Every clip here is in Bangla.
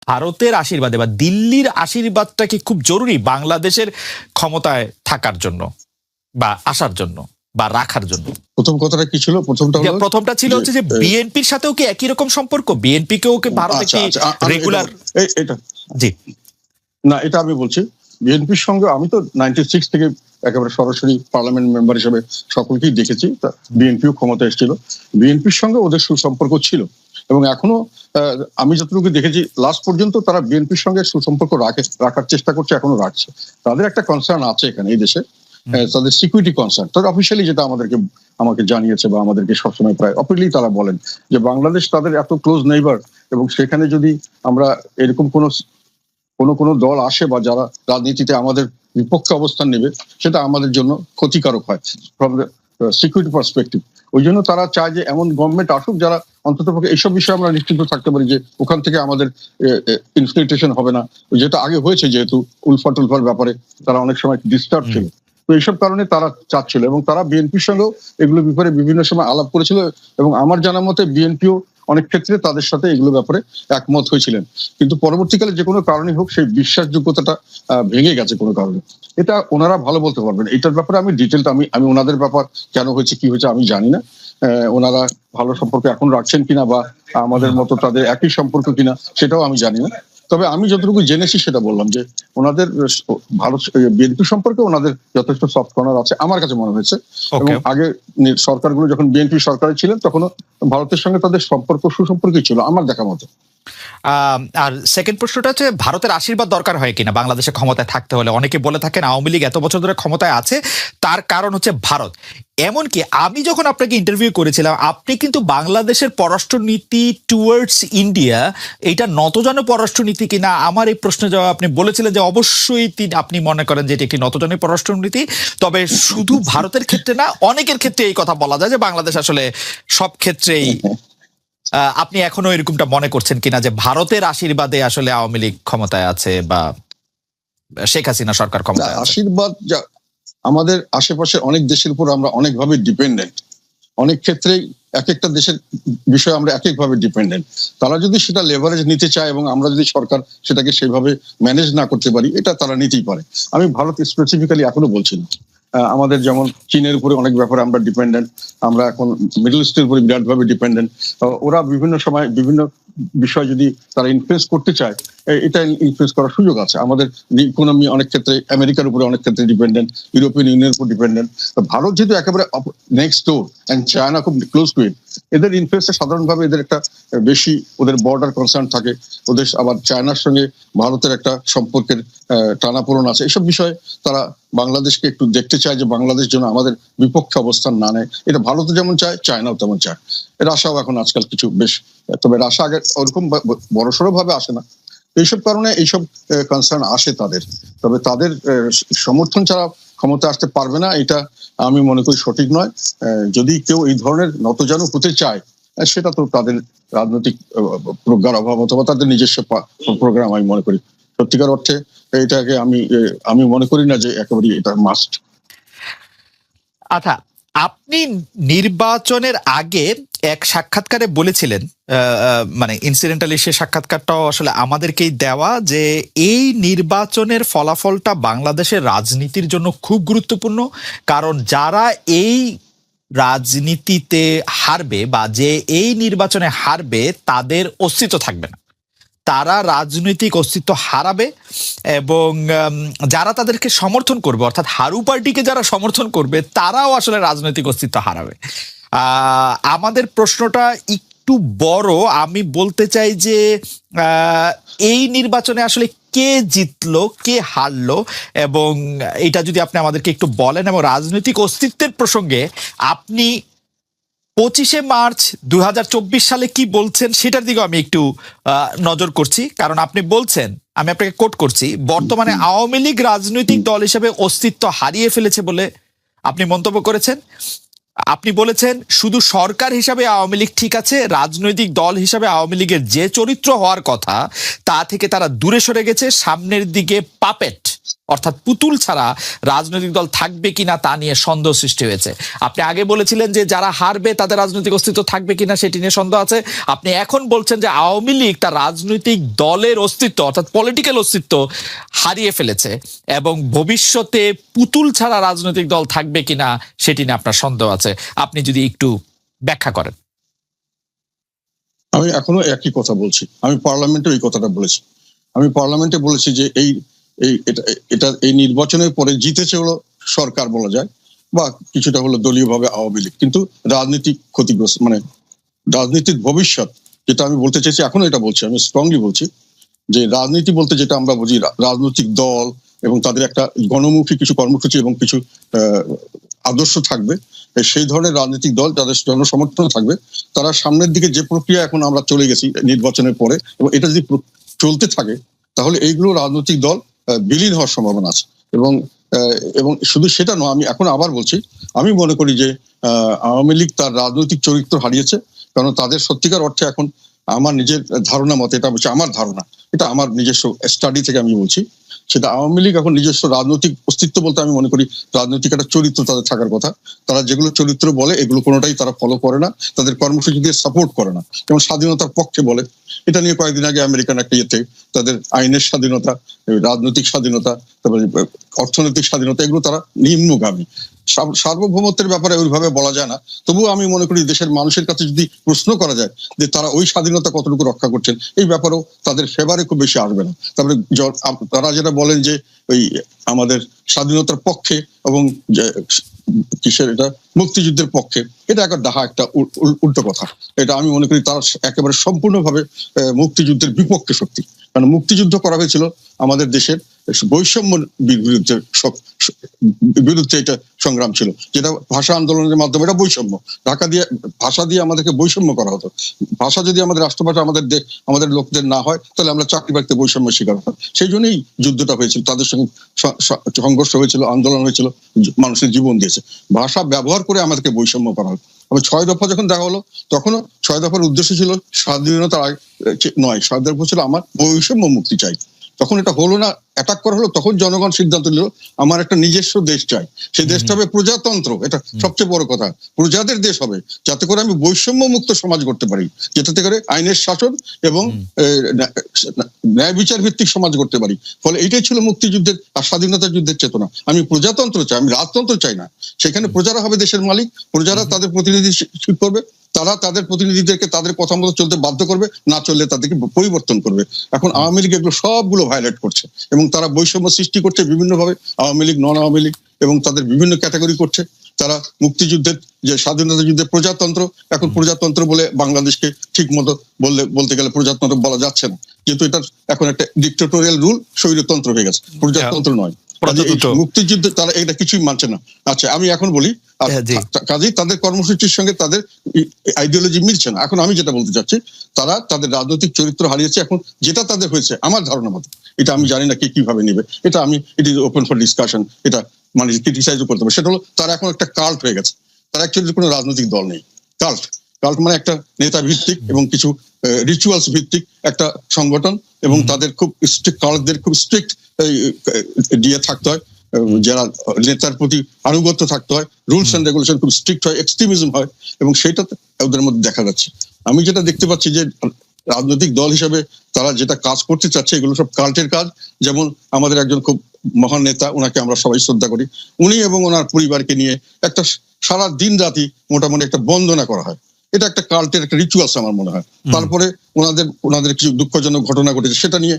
ভারতের আশীর্বাদে বা দিল্লির আশীর্বাদটা কি খুব জরুরি বাংলাদেশের ক্ষমতায় থাকার জন্য বা আসার জন্য বা রাখার জন্য? প্রথম কথাটা কি ছিল? প্রথমটা ছিল হচ্ছে যে বিএনপির সাথেও কি একই রকম সম্পর্ক? বিএনপি কেও কি ভারতে কি রেগুলার? এটা জি না, এটা আমি বলছি বিএনপির সঙ্গে আমি তো 96 থেকে একেবারে সরাসরি পার্লামেন্ট মেম্বার হিসেবে সকলকেই দেখেছি। বিএনপিও ক্ষমতা এসেছিল, বিএনপির সঙ্গে ওদের সুসম্পর্ক ছিল এবং এখনো আমি যতটুকু দেখেছি লাস্ট পর্যন্ত তারা বিএনপির সঙ্গে সুসম্পর্ক রাখার চেষ্টা করছে, এখনো রাখছে। তাদের একটা কনসার্ন আছে এখানে এই দেশে, তাদের সিকিউরিটি কনসার্ন। তাদের অফিসিয়ালি যেটা আমাকে জানিয়েছে বা আমাদেরকে সবসময় প্রায় অপেনলি তারা বলেন যে বাংলাদেশ তাদের এত ক্লোজ নেইবার এবং সেখানে যদি আমরা এরকম কোনো দল আসে বা যারা রাজনীতিতে আমাদের বিপক্ষে অবস্থান নেবে সেটা আমাদের জন্য ক্ষতিকারক হয় ফ্রম দ্য সিকিউরিটি পার্সপেক্টিভ। ওই জন্য তারা চায় যে এমন গভর্নমেন্ট আসুক যারা অন্তত পক্ষে এইসব বিষয়ে আমরা নিশ্চিন্ত থাকতে পারি যে ওখান থেকে আমাদের ইনফিল্ট্রেশন হবে না, যেটা আগে হয়েছে। যেহেতু উলফার ব্যাপারে তারা অনেক সময় ডিস্টার্ব ছিল, তো এইসব কারণে তারা চাচ্ছিল এবং তারা বিএনপির সঙ্গেও এগুলো ব্যাপারে বিভিন্ন সময় আলাপ করেছিল এবং আমার জানা মতে বিএনপিও অনেক ক্ষেত্রে তাদের সাথে এগুলো ব্যাপারে একমত হয়েছিলেন। কিন্তু পরবর্তীকালে যে কোনো কারণে হোক সেই বিশ্বাসযোগ্যতাটা ভেঙে গেছে কোনো কারণে। এটা ওনারা ভালো বলতে পারবেন। এটার ব্যাপারে আমি ডিটেলটা আমি ওনাদের ব্যাপার কেন হয়েছে কি হয়েছে আমি জানি না। ওনারা ভালো সম্পর্ক এখন রাখছেন কিনা বা আমাদের মতো তাদের একই সম্পর্ক কিনা সেটাও আমি জানি না। তবে আমি যতটুকু জেনেছি সেটা বললাম যে ওনাদের ভারত বিএনপি সম্পর্কে ওনাদের যথেষ্ট সফট কর্নার আছে আমার কাছে মনে হয়েছে। এবং আগে সরকারগুলো যখন বিএনপি সরকারে ছিলেন তখনও ভারতের সঙ্গে তাদের সুসম্পর্কই ছিল আমার দেখা মতো। আর সেকেন্ড প্রশ্নটা হচ্ছে ভারতের আশীর্বাদ দরকার হয় কিনা বাংলাদেশে ক্ষমতায় থাকতে হলে? অনেকে বলে থাকেন আওয়ামী লীগ এত বছর ধরে ক্ষমতায় আছে তার কারণ হচ্ছে ভারত। এমনকি আমি যখন আপনাকে ইন্টারভিউ করেছিলাম আপনি কিন্তু বাংলাদেশের পররাষ্ট্রনীতি টুয়ার্ডস ইন্ডিয়া এটা নতজানু পররাষ্ট্রনীতি কিনা আমার এই প্রশ্নের জবাব আপনি বলেছিলেন যে অবশ্যই আপনি মনে করেন যে এটি একটি নতজানু পররাষ্ট্রনীতি। তবে শুধু ভারতের ক্ষেত্রে না, অনেকের ক্ষেত্রে এই কথা বলা যায় যে বাংলাদেশ আসলে সব ক্ষেত্রেই। আপনি এখনো এরকমটা মনে করছেন কিনা যে ভারতের আশীর্বাদে আসলে আওয়ামী লীগ ক্ষমতায় আছে বা শেখ হাসিনা সরকার ক্ষমতায় আছে? আশীর্বাদ আমাদের আশেপাশে অনেক দেশের উপর আমরা অনেকভাবে ডিপেন্ডেন্ট, অনেক ক্ষেত্রেই এক একটা দেশের বিষয়ে আমরা এক একভাবে ডিপেন্ডেন্ট। তারা যদি সেটা লেভারেজ নিতে চায় এবং আমরা যদি সরকার সেটাকে সেভাবে ম্যানেজ না করতে পারি এটা তারা নিতেই পারে। আমি ভারত স্পেসিফিক্যালি এখনো বলছি না। আমাদের যেমন চীনের উপরে অনেক ব্যাপারে আমরা ডিপেন্ডেন্ট, আমরা এখন মিডল ইস্টের উপরে বিরাটভাবে ডিপেন্ডেন্ট। ওরা বিভিন্ন সময় বিভিন্ন বিষয় যদি তারা ইনফ্লুয়েন্স করতে চায় এটা ইনফ্লুয়েন্স করার সুযোগ আছে। আমাদের ইকোনমি অনেক ক্ষেত্রে আমেরিকার উপরে অনেক ক্ষেত্রে ডিপেন্ডেন্ট, ইউরোপিয়ান ইউনিয়নের উপর ডিপেন্ডেন্ট। ভারত যেহেতু একেবারে নেক্সট ডোর এন্ড চায়না খুব ক্লোজ টু ইট, এদের ইনফ্লুয়েন্সটা সাধারণভাবে এদের একটা বেশি, ওদের বর্ডার কনসার্ন থাকে, ওদের আবার চায়নার সঙ্গে ভারতের একটা সম্পর্কের টানাপোড়েন আছে। এসব বিষয়ে তারা বাংলাদেশকে একটু দেখতে চায় যে বাংলাদেশ যেন আমাদের বিপক্ষে অবস্থান না নেয়। এটা ভারতও যেমন চায়, চায়নাও তেমন চায়। রাশিয়াও এখন আজকাল কিছু বেশ, তবে রাশিয়া আগে ওরকম বড়সড় ভাবে আসে না। এইসব কারণে এইসব কনসার্ন আসে তাদের। তবে তাদের সমর্থন ছাড়া ক্ষমতা আসতে পারবে না এটা আমি মনে করি সঠিক নয়। যদি কেউ এই ধরনের নতজানু হতে চায় সেটা তো তাদের রাজনৈতিক প্রজ্ঞার অভাব অথবা তাদের নিজস্ব প্রোগ্রাম আমি মনে করি। সত্যিকার অর্থে এটাকে আমি মনে করি না যে একেবারে এটা মাস্ট। আচ্ছা, আপনি নির্বাচনের আগে এক সাক্ষাৎকারে বলেছিলেন, মানে ইনসিডেন্টালি সে সাক্ষাৎকারটাও আসলে আমাদেরকেই দেওয়া, যে এই নির্বাচনের ফলাফলটা বাংলাদেশের রাজনীতির জন্য খুব গুরুত্বপূর্ণ। কারণ যারা এই রাজনীতিতে হারবে বা যে এই নির্বাচনে হারবে তাদের অস্তিত্ব থাকবে না, তারা রাজনৈতিক অস্তিত্ব হারাবে এবং যারা তাদেরকে সমর্থন করবে অর্থাৎ হারু পার্টিকে যারা সমর্থন করবে তারাও আসলে রাজনৈতিক অস্তিত্ব হারাবে। আমাদের প্রশ্নটা একটু বড়, আমি বলতে চাই যে এই নির্বাচনে আসলে কে জিতলো কে হারলো এবং এটা যদি আপনি আমাদেরকে একটু বলেন, এবং রাজনৈতিক অস্তিত্বের প্রসঙ্গে আপনি 25শে মার্চ 2024 সালে কি বলছেন সেটার দিকে আমি একটু নজর করছি। কারণ আপনি বলছেন, আমি আপনাকে কোট করছি, বর্তমানে আওয়ামী লীগ রাজনৈতিক দল হিসেবে অস্তিত্ব হারিয়ে ফেলেছে বলে আপনি মন্তব্য করেছেন। আপনি বলেছেন শুধু সরকার হিসাবে আওয়ামী লীগ ঠিক আছে, রাজনৈতিক দল হিসাবে আওয়ামী লীগের যে চরিত্র হওয়ার কথা তা থেকে তারা দূরে সরে গেছে, সামনের দিকে পাপেট অর্থাৎ পুতুল ছাড়া রাজনৈতিক দল থাকবে কিনা তা নিয়ে সন্দেহ সৃষ্টি হয়েছে। আপনি আগে বলেছিলেন যে যারা হারবে তাদের রাজনৈতিক অস্তিত্ব থাকবে কিনা সেটি নিয়ে সন্দেহ আছে। আপনি এখন বলছেন যে আওয়ামী লীগ তার রাজনৈতিক দলের অস্তিত্ব অর্থাৎ পলিটিক্যাল অস্তিত্ব হারিয়ে ফেলেছে এবং ভবিষ্যতে পুতুল ছাড়া রাজনৈতিক দল থাকবে কিনা সেটি নিয়ে আপনার সন্দেহ আছে। আপনি যদি একটু ব্যাখ্যা করেন। আমি এখনো একই কথা বলছি, আমি পার্লামেন্টে এই কথাটা বলেছি। আমি পার্লামেন্টে বলেছি যে এই নির্বাচনের পরে জিতেছে হলো সরকার বলা যায়, বা কিছুটা হলো দলীয়ভাবে আওয়ামী লীগ, কিন্তু রাজনীতিক ক্ষতিগ্রস্ত, মানে রাজনীতির ভবিষ্যৎ যেটা আমি বলতে চাইছি, এখনো এটা বলছি, আমি স্ট্রংলি বলছি যে রাজনীতি বলতে যেটা আমরা বুঝি, রাজনৈতিক দল এবং তাদের একটা গণমুখী কিছু কর্মসূচি এবং কিছু আদর্শ থাকবে, সেই ধরনের রাজনৈতিক দল যাদের জনসমর্থন থাকবে, তারা সামনের দিকে যে প্রক্রিয়া এখন আমরা চলে গেছি নির্বাচনের পরে, এবং এটা যদি চলতে থাকে তাহলে এইগুলো রাজনৈতিক দল বিলীন হওয়ার সম্ভাবনা আছে। এবং এবং শুধু সেটা নয়, আমি এখন আবার বলছি, আমি মনে করি যে আওয়ামী লীগ তার রাজনৈতিক চরিত্র হারিয়েছে, কারণ তাদের সত্যিকার অর্থে এখন আমার নিজের ধারণা মতে, এটা হচ্ছে আমার ধারণা, এটা আমার নিজস্ব স্টাডি থেকে আমি বলছি, সেটা আওয়ামী লীগ এখন নিজস্ব রাজনৈতিক অস্তিত্ব বলতে আমি মনে করি রাজনৈতিক একটা চরিত্র তাদের থাকার কথা। তারা যেগুলো চরিত্র বলে এগুলো কোনোটাই তারা ফলো করে না, তাদের কর্মসূচি দিয়ে সাপোর্ট করে না। যেমন স্বাধীনতার পক্ষে বলে, এটা নিয়ে কয়েকদিন আগে আমেরিকান একটা ইয়েতে তাদের আইনের স্বাধীনতা, রাজনৈতিক স্বাধীনতা, তারপরে অর্থনৈতিক স্বাধীনতা, এগুলো তারা নিম্নগামী। সার্বভৌমত্বের ব্যাপারে ওইভাবে বলা যায় না, তবুও আমি মনে করি দেশের মানুষের কাছে যদি প্রশ্ন করা যায় যে তারা ওই স্বাধীনতা কতটুকু রক্ষা করছেন, এই ব্যাপারেও তাদের ফেভারে খুব বেশি আসবে না। তারপরে তারা যেটা বলেন যে ওই আমাদের স্বাধীনতার পক্ষে এবং কিসের এটা মুক্তিযুদ্ধের পক্ষে, এটা একটা ডাহা, একটা উল্টো কথা। এটা আমি মনে করি তারা একেবারে সম্পূর্ণভাবে মুক্তিযুদ্ধের বিপক্ষে শক্তি, কারণ মুক্তিযুদ্ধ করা হয়েছিল আমাদের দেশের বৈষম্য বিরুদ্ধে, এটা সংগ্রাম ছিল, যেটা ভাষা আন্দোলনের মাধ্যমে, এটা বৈষম্য, ভাষা দিয়ে আমাদেরকে বৈষম্য করা হতো। ভাষা যদি আমাদের রাষ্ট্রভাষা আমাদের লোকদের না হয়, তাহলে আমরা চাকরি বাকরিতে বৈষম্য শিকার হতাম। সেই জন্যই যুদ্ধটা হয়েছিল, তাদের সঙ্গে সংঘর্ষ হয়েছিল, আন্দোলন হয়েছিল, মানুষের জীবন দিয়েছে। ভাষা ব্যবহার করে আমাদেরকে বৈষম্য করা হতো। আবার 6 দফা যখন দেখা হলো, তখনও 6 দফার উদ্দেশ্য ছিল স্বাধীনতার নয়, 6 দফা ছিল আমার বৈষম্য মুক্তি চাই। তখন এটা হলো না, অ্যাটাক করা হলো, তখন জনগণ সিদ্ধান্ত নিল আমার একটা নিজস্ব দেশ চাই, সেই দেশটা হবে প্রজাতন্ত্র, এটা সবচেয়ে বড় কথা, প্রজাদের দেশ হবে, যাতে করে আমি বৈষম্য মুক্ত সমাজ করতে পারি, যেটাতে করে আইনের শাসন এবং ন্যায় বিচার ভিত্তিক সমাজ করতে পারি। ফলে এইটাই ছিল মুক্তিযুদ্ধের আর স্বাধীনতা যুদ্ধের চেতনা। আমি প্রজাতন্ত্র চাই, আমি রাজতন্ত্র চাই না। সেখানে প্রজারা হবে দেশের মালিক, প্রজারা তাদের প্রতিনিধি ঠিক করবে, তারা তাদের প্রতিনিধিদেরকে তাদের কথা মতো চলতে বাধ্য করবে, না চললে তাদেরকে পরিবর্তন করবে। এখন আওয়ামী লীগ এগুলো সবগুলো ভায়োলেট করছে এবং তারা বৈষম্য সৃষ্টি করছে বিভিন্নভাবে, আওয়ামী লীগ, নন আওয়ামী লীগ, এবং তাদের বিভিন্ন ক্যাটাগরি করছে। তারা মুক্তিযুদ্ধের যে স্বাধীনতা যুদ্ধের প্রজাতন্ত্র, এখন প্রজাতন্ত্র বলে বাংলাদেশকে ঠিক মতো বলতে গেলে প্রজাতন্ত্র বলা যাচ্ছে না, যেহেতু এটা এখন একটা ডিক্টেটোরিয়াল রুল, স্বৈরতন্ত্র হয়ে গেছে, প্রজাতন্ত্র নয়। মুক্তিযুদ্ধ তারা এটা কিছুই মানছে না। আচ্ছা, আমি এখন বলি, কাজেই তাদের কর্মসূচির সঙ্গে তাদের আইডিওলজি মিলছে না। এখন আমি যেটা বলতে চাচ্ছি, তারা তাদের রাজনৈতিক চরিত্র হারিয়েছে। এখন যেটা তাদের হয়েছে আমার ধারণা মতো, এটা আমি জানি না কে কিভাবে নেবে, এটা আমি it is open for discussion, এটা মানে ক্রিটিসাইজও করতে হবে। সেটা হলো তারা এখন একটা কাল্ট হয়ে গেছে, তারা অ্যাকচুয়ালি কোনো রাজনৈতিক দল নেই। কাল্ট মানে একটা নেতা ভিত্তিক এবং কিছু রিচুয়ালস ভিত্তিক একটা সংগঠন, এবং তাদের খুব স্ট্রিক্ট, কাল্টদের খুব স্ট্রিক্ট দিয়ে থাকতে হয়, যারা নেতার প্রতি আনুগত্য থাকতে হয়, রুলস এন্ড রেগুলেশন খুব স্ট্রিক্ট হয়, এক্সট্রিমিজম হয়, এবং সেটা ওদের মধ্যে দেখা যাচ্ছে। আমি যেটা দেখতে পাচ্ছি যে রাজনৈতিক দল হিসেবে তারা যেটা কাজ করতে চাচ্ছে, এগুলো সব কাল্টের কাজ। যেমন আমাদের একজন খুব মহান নেতা, ওনাকে আমরা সবাই শ্রদ্ধা করি, উনি এবং ওনার পরিবারকে নিয়ে একটা সারা দিন রাতি মোটামুটি একটা বন্দনা করা হয়, এটা একটা কাল্টের একটা রিচুয়ালস আমার মনে হয়। তারপরে ওনাদের কিছু দুঃখজনক ঘটনা ঘটেছে, সেটা নিয়ে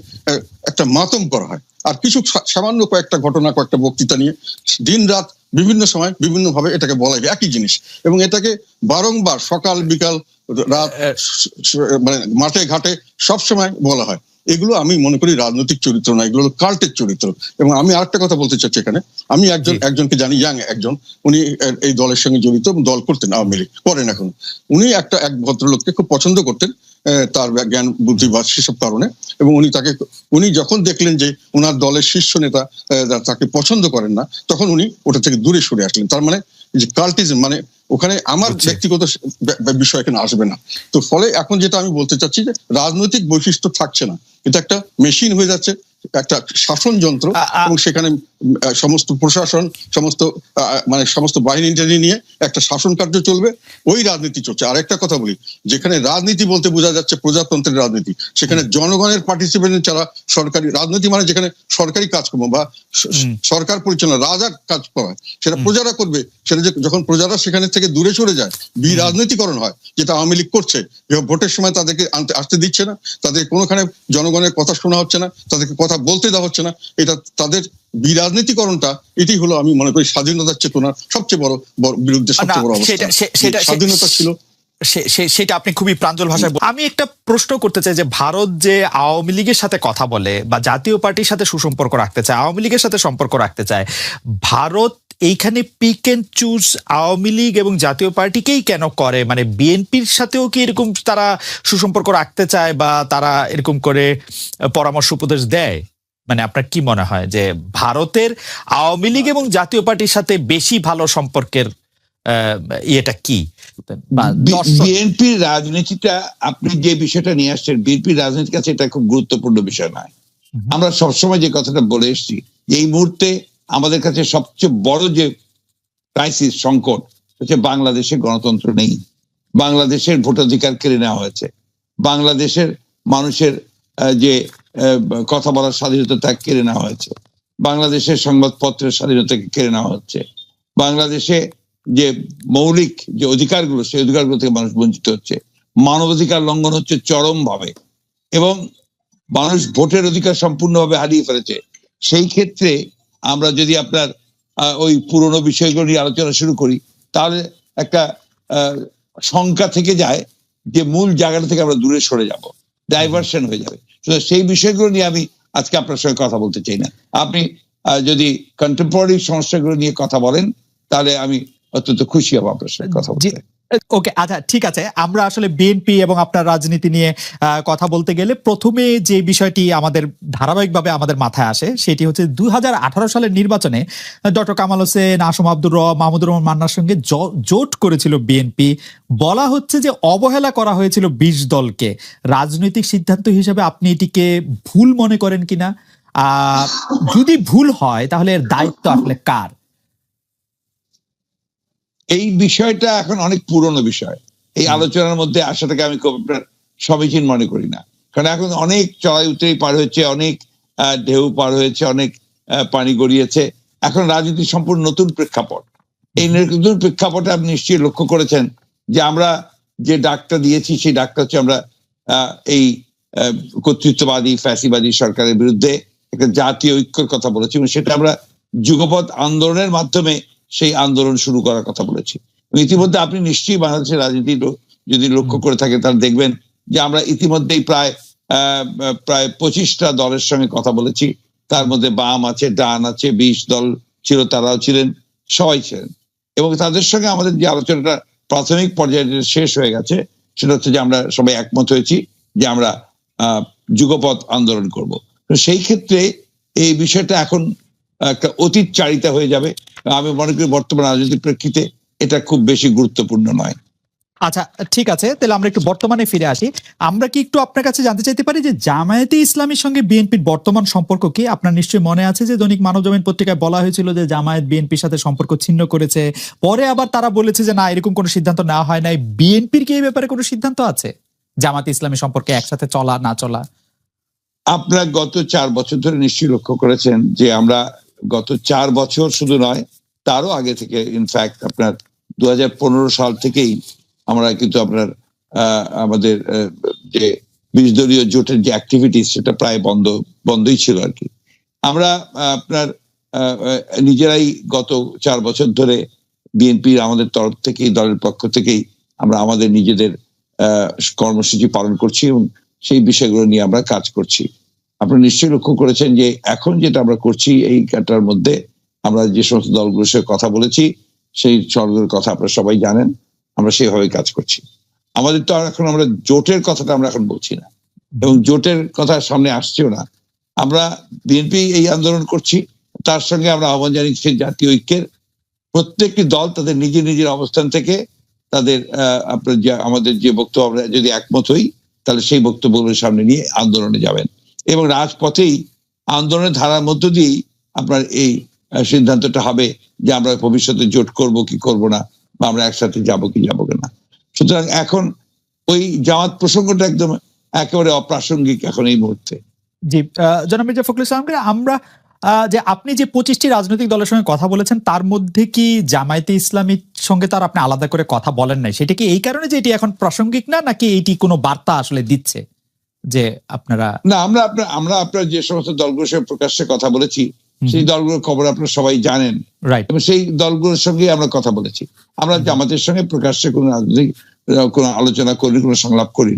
একটা মাতম করা হয়, আর কিছু সামান্য কয়েকটা ঘটনা, কয়েকটা বক্তৃতা নিয়ে দিন রাত বিভিন্ন সময় বিভিন্ন ভাবে এটাকে বলা হয় একই জিনিস, এবং এটাকে বারংবার সকাল বিকাল রাত মানে মাঠে ঘাটে সবসময় বলা হয়। এগুলো আমি মনে করি রাজনৈতিক চরিত্র না, এগুলো কাল্টের চরিত্র। এবং আমি আরেকটা কথা বলতে চাচ্ছি এখানে, আমি একজনকে জানি, ইয়াং একজন, উনি এই দলের সঙ্গে জড়িত, দল করতেন, আওয়ামী লীগ করেন এখন। উনি এক ভদ্রলোককে খুব পছন্দ করতেন, তার জ্ঞান বুদ্ধি বা সেসব কারণে, এবং উনি যখন দেখলেন যে ওনার দলের শীর্ষ নেতা তাকে পছন্দ করেন না, তখন উনি ওটা থেকে দূরে সরে আসলেন। তার মানে যে কাল্টিজম, মানে ওখানে আমার ব্যক্তিগত বিষয় এখানে আসবে না। তো ফলে এখন যেটা আমি বলতে চাচ্ছি যে রাজনৈতিক বৈশিষ্ট্য থাকছে না, এটা একটা মেশিন হয়ে যাচ্ছে, একটা শাসন যন্ত্র, এবং সেখানে সমস্ত প্রশাসন, সমস্ত বাহিনী নিয়ে একটা শাসন কার্য চলবে, ওই রাজনীতি চলছে। আর একটা কথা বলি, যেখানে রাজনীতি বলতে বোঝা যাচ্ছে প্রজাতন্ত্রের রাজনীতি, সেখানে জনগণের পার্টিসিপেশন ছাড়া সরকারি রাজনীতি মানে যেখানে সরকারি কাজকর্ম বা সরকার পরিচালনা, রাজা কাজ করা, সেটা প্রজারা করবে। সেটা যখন প্রজারা সেখানে থেকে দূরে সরে যায়, রাজনীতিকরণ হয়, যেটা আওয়ামী লীগ করছে। ভোটের সময় তাদেরকে আসতে দিচ্ছে না, তাদের কোনোখানে জনগণের কথা শোনা হচ্ছে না, তাদেরকে কথা বলতে দেওয়া হচ্ছে না। এটা তাদের বিরাজনীতিকরণটা, এটি হলো আমি মনে করি স্বাধীনতার চেতনার সবচেয়ে বড় বিরুদ্ধে সবচেয়ে বড় অবস্থা। স্বাধীনতা ছিল সেটা আপনি খুবই প্রাঞ্জল ভাষায় আমি একটা প্রশ্ন করতে চাই যে ভারত যে আওয়ামী লীগের সাথে কথা বলে বা জাতীয় পার্টির সাথে সুসম্পর্ক রাখতে চায়, আওয়ামী লীগের সাথে সম্পর্ক রাখতে চায়, ভারত এইখানে pick and choose Awami League এবং জাতীয় পার্টিকেই কেন করে? মানে বিএনপির সাথেও কি এরকম তারা সুসম্পর্ক রাখতে চায় বা তারা এরকম করে পরামর্শ উপদেশ দেয়? মানে আপনার কি মনে হয় যে ভারতের আওয়ামী লীগ এবং জাতীয় পার্টির সাথে বেশি ভালো সম্পর্কের ইয়েটা কি? বিএনপির রাজনীতিটা, আপনি যে বিষয়টা নিয়ে আসছেন, বিএনপির রাজনীতির কাছে এটা খুব গুরুত্বপূর্ণ বিষয় নয়। আমরা সবসময় যে কথাটা বলে এসেছি, এই মুহূর্তে আমাদের কাছে সবচেয়ে বড় যে ক্রাইসিস, সংকট হচ্ছে বাংলাদেশে গণতন্ত্র নেই, বাংলাদেশের ভোটাধিকার কেড়ে নেওয়া হয়েছে, বাংলাদেশের মানুষের যে কথা বলার স্বাধীনতা তা কেড়ে নেওয়া হয়েছে, বাংলাদেশের সংবাদপত্রের স্বাধীনতাকে কেড়ে নেওয়া হচ্ছে, বাংলাদেশে যে মৌলিক যে অধিকারগুলো, সেই অধিকারগুলো থেকে মানুষ বঞ্চিত হচ্ছে, মানবাধিকার লঙ্ঘন হচ্ছে চরম ভাবে, এবং মানুষ ভোটের অধিকার সম্পূর্ণভাবে হারিয়ে ফেলেছে। সেই ক্ষেত্রে আমরা যদি আপনার ওই পুরনো বিষয়গুলো নিয়ে আলোচনা শুরু করি, তাহলে একটা শঙ্কা থেকে যায় যে মূল জায়গাটা থেকে আমরা দূরে সরে যাব, ডাইভার্সন হয়ে যাবে। সেই বিষয়গুলো নিয়ে আমি আজকে আপনার সঙ্গে কথা বলতে চাই না। আপনি যদি কন্টেম্পোরারি সমস্যাগুলো নিয়ে কথা বলেন, তাহলে আমি অত্যন্ত খুশি হব আপনার সঙ্গে কথা বলতে। ওকে, আচ্ছা ঠিক আছে। আমরা আসলে বিএনপি এবং আপনার রাজনীতি নিয়ে কথা বলতে গেলে প্রথমে যে বিষয়টি আমাদের ধারাবাহিকভাবে আমাদের মাথায় আসে সেটি হচ্ছে 2018 সালের নির্বাচনে ডক্টর কামাল হোসেন, আসম আব্দুর রব, মাহমুদুর রহমান মান্নার সঙ্গে জোট করেছিল বিএনপি। বলা হচ্ছে যে অবহেলা করা হয়েছিল 20 দলকে। রাজনৈতিক সিদ্ধান্ত হিসেবে আপনি এটিকে ভুল মনে করেন কিনা? যদি ভুল হয় তাহলে এর দায়িত্ব আসলে কার? এই বিষয়টা এখন অনেক পুরনো বিষয়, এই আলোচনার মধ্যে আসাটাকে আমি খুব আপনার সমীচীন মনে করি না। কারণ এখন অনেক চড়াই উতরাই পার হয়েছে, অনেক ঢেউ পার হয়েছে, অনেক পানি গড়িয়েছে। এখন রাজনীতি সম্পূর্ণ নতুন প্রেক্ষাপট। এই নতুন প্রেক্ষাপটে আপনি নিশ্চয়ই লক্ষ্য করেছেন যে আমরা যে ডাকটা দিয়েছি, সেই ডাকটা হচ্ছে আমরা এই কর্তৃত্ববাদী ফ্যাসিবাদী সরকারের বিরুদ্ধে একটা জাতীয় ঐক্যের কথা বলেছি, এবং সেটা আমরা যুগপৎ আন্দোলনের মাধ্যমে সেই আন্দোলন শুরু করার কথা বলেছি। ইতিমধ্যে আপনি নিশ্চয়ই বাংলাদেশের রাজনীতি যদি লক্ষ্য করে থাকেন, তাহলে দেখবেন যে আমরা ইতিমধ্যেই প্রায় 25টা দলের সঙ্গে কথা বলেছি। তার মধ্যে বাম আছে, ডান আছে, 20 দল ছিল, তারাও ছিলেন, সবাই ছিলেন। এবং তাদের সঙ্গে আমাদের যে আলোচনাটা প্রাথমিক পর্যায়ে শেষ হয়ে গেছে, সেটা হচ্ছে যে আমরা সবাই একমত হয়েছি যে আমরা যুগপৎ আন্দোলন করব। তো সেই ক্ষেত্রে এই বিষয়টা এখন একটা অতীত চারিতা হয়ে যাবে। আমি মনে করি বর্তমান রাজনৈতিক প্রেক্ষিতে এটা খুব বেশি গুরুত্বপূর্ণ নয়। আচ্ছা ঠিক আছে, তাহলে আমরা একটু বর্তমানে ফিরে আসি। আমরা কি একটু আপনার কাছে জানতে চাইতে পারি যে জামায়াতে ইসলামীর সঙ্গে বিএনপির বর্তমান সম্পর্ক কি? আপনার নিশ্চয়ই মনে আছে যে দৈনিক মানবজমিন পত্রিকায় বলা হয়েছিল যে জামায়াত বিএনপির সাথে সম্পর্ক ছিন্ন করেছে। পরে আবার তারা বলেছে যে না, এরকম কোনো সিদ্ধান্ত নেওয়া হয় নাই। বিএনপির কি এই ব্যাপারে কোনো সিদ্ধান্ত আছে জামায়াতে ইসলামী সম্পর্কে একসাথে চলা না চলা? আপনারা গত 4 বছর ধরে নিশ্চয়ই লক্ষ্য করেছেন যে আমরা গত 4 বছর শুধু নয়, তারও আগে থেকে, ইনফ্যাক্ট আপনার 2015 সাল থেকেই আমরা কিন্তু আপনার আমাদের যে 20 দলীয় জোটের যে অ্যাক্টিভিটিস, সেটা প্রায় বন্ধই ছিল আর কি। আমরা আপনার নিজেরাই গত 4 বছর ধরে বিএনপির আমাদের তরফ থেকেই, দলের পক্ষ থেকেই আমরা আমাদের নিজেদের কর্মসূচি পালন করছি, এবং সেই বিষয়গুলো নিয়ে আমরা কাজ করছি। আপনারা নিশ্চয়ই লক্ষ্য করেছেন যে এখন যেটা আমরা করছি, এই কাটার মধ্যে আমরা যে সমস্ত দলগুলোর সাথে কথা বলেছি, সেই সবগুলোর কথা আপনারা সবাই জানেন, আমরা সেভাবে কাজ করছি। আমাদের তো এখন আমরা জোটের কথাটা আমরা এখন বলছি না, এবং জোটের কথা সামনে আসছেও না। আমরা বিএনপি এই আন্দোলন করছি, তার সঙ্গে আমরা আহ্বান জানিয়েছি জাতীয় ঐক্যের। প্রত্যেকটি দল তাদের নিজের নিজের অবস্থান থেকে তাদের আপনার যে আমাদের যে বক্তব্য, আমরা যদি একমত হই, তাহলে সেই বক্তব্যগুলোর সামনে নিয়ে আন্দোলনে যাবেন, এবং রাজপথেই আন্দোলনের ধারার মধ্য দিয়েই আপনার এই সিদ্ধান্তটা হবে যে আমরা ভবিষ্যতে জোট করব কি করব না, বা আমরা একসাথে যাব কি যাব না। সুতরাং এখন ওই জামাত প্রসঙ্গটা একদম একেবারে অপ্রাসঙ্গিক এখন এই মুহূর্তে। জি, জনাব মির্জা ফখরুল ইসলামকে আমরা যে আপনি যে 25টি রাজনৈতিক দলের সঙ্গে কথা বলেছেন তার মধ্যে কি জামায়াতে ইসলামীর সঙ্গে তার আপনি আলাদা করে কথা বলেন নাই, সেটা কি এই কারণে যে এটি এখন প্রাসঙ্গিক না, নাকি এটি কোনো বার্তা আসলে দিচ্ছে যে আপনারা? না, আমরা আপনার যে সমস্ত দলগুলোর সঙ্গে প্রকাশ্যে কথা বলেছি সেই দলগুলোর খবর আপনারা সবাই জানেন, রাইট। এবং সেই দলগুলোর সঙ্গে আমরা কথা বলেছি। আমরা জামাতের সঙ্গে প্রকাশ্যে কোনো রাজনৈতিক কোনো আলোচনা করি, কোনো সংলাপ করি।